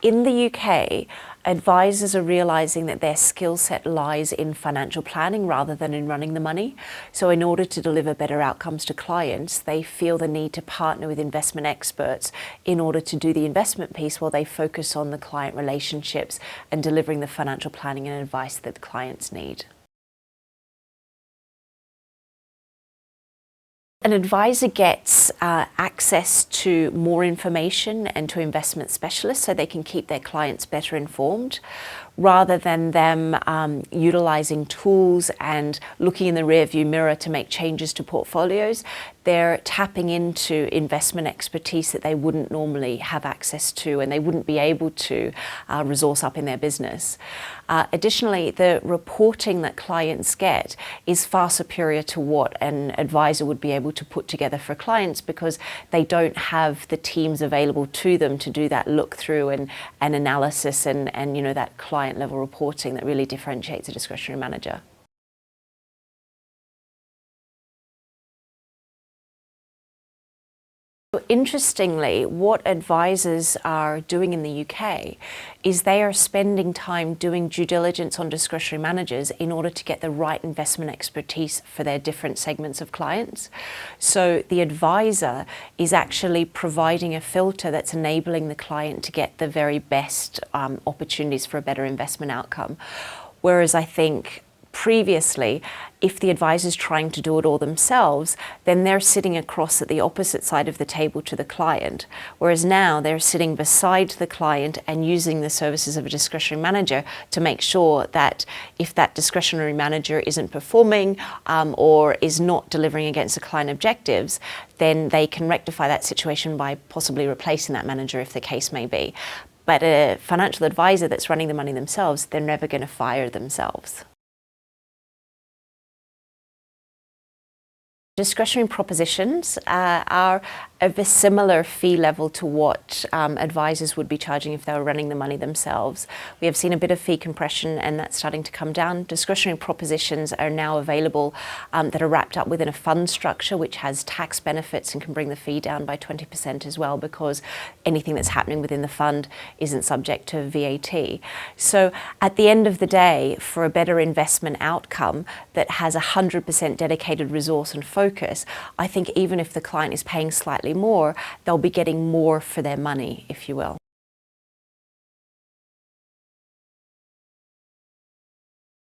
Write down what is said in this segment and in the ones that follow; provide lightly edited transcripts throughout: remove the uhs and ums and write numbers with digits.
In the UK, advisors are realizing that their skill set lies in financial planning rather than in running the money. So in order to deliver better outcomes to clients, they feel the need to partner with investment experts in order to do the investment piece while they focus on the client relationships and delivering the financial planning and advice that the clients need. An advisor gets access to more information and to investment specialists so they can keep their clients better informed, rather than them utilizing tools and looking in the rearview mirror to make changes to portfolios. They're tapping into investment expertise that they wouldn't normally have access to and they wouldn't be able to resource up in their business. Additionally, the reporting that clients get is far superior to what an advisor would be able to put together for clients, because they don't have the teams available to them to do that look through and analysis and that client level reporting that really differentiates a discretionary manager. Interestingly, what advisors are doing in the UK is they are spending time doing due diligence on discretionary managers in order to get the right investment expertise for their different segments of clients. So the advisor is actually providing a filter that's enabling the client to get the very best opportunities for a better investment outcome. Whereas I think previously, if the advisor's trying to do it all themselves, then they're sitting across at the opposite side of the table to the client. Whereas now they're sitting beside the client and using the services of a discretionary manager to make sure that if that discretionary manager isn't performing or is not delivering against the client objectives, then they can rectify that situation by possibly replacing that manager if the case may be. But a financial advisor that's running the money themselves, they're never going to fire themselves. Discretionary propositions are of a similar fee level to what advisors would be charging if they were running the money themselves. We have seen a bit of fee compression and that's starting to come down. Discretionary propositions are now available that are wrapped up within a fund structure which has tax benefits and can bring the fee down by 20% as well, because anything that's happening within the fund isn't subject to VAT. So at the end of the day, for a better investment outcome that has 100% dedicated resource and focus, I think even if the client is paying slightly more, they'll be getting more for their money, if you will.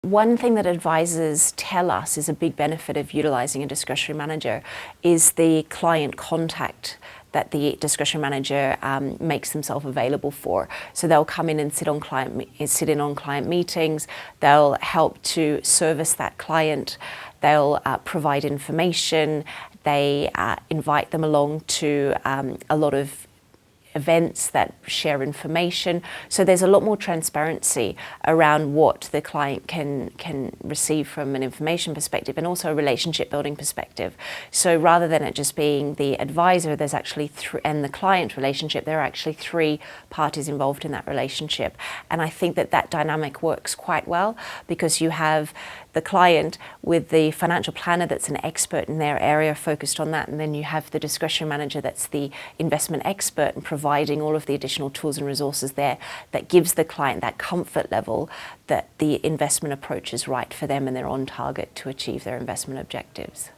One thing that advisors tell us is a big benefit of utilising a discretionary manager is the client contact that the discretionary manager makes themselves available for. So they'll come in and sit in on client meetings, they'll help to service that client, they'll provide information, they invite them along to a lot of events that share information. So there's a lot more transparency around what the client can receive from an information perspective and also a relationship building perspective. So rather than it just being the advisor, there's actually and the client relationship, there are actually three parties involved in that relationship. And I think that that dynamic works quite well, because you have the client with the financial planner that's an expert in their area focused on that, and then you have the discretionary manager that's the investment expert and providing all of the additional tools and resources there that gives the client that comfort level that the investment approach is right for them and they're on target to achieve their investment objectives.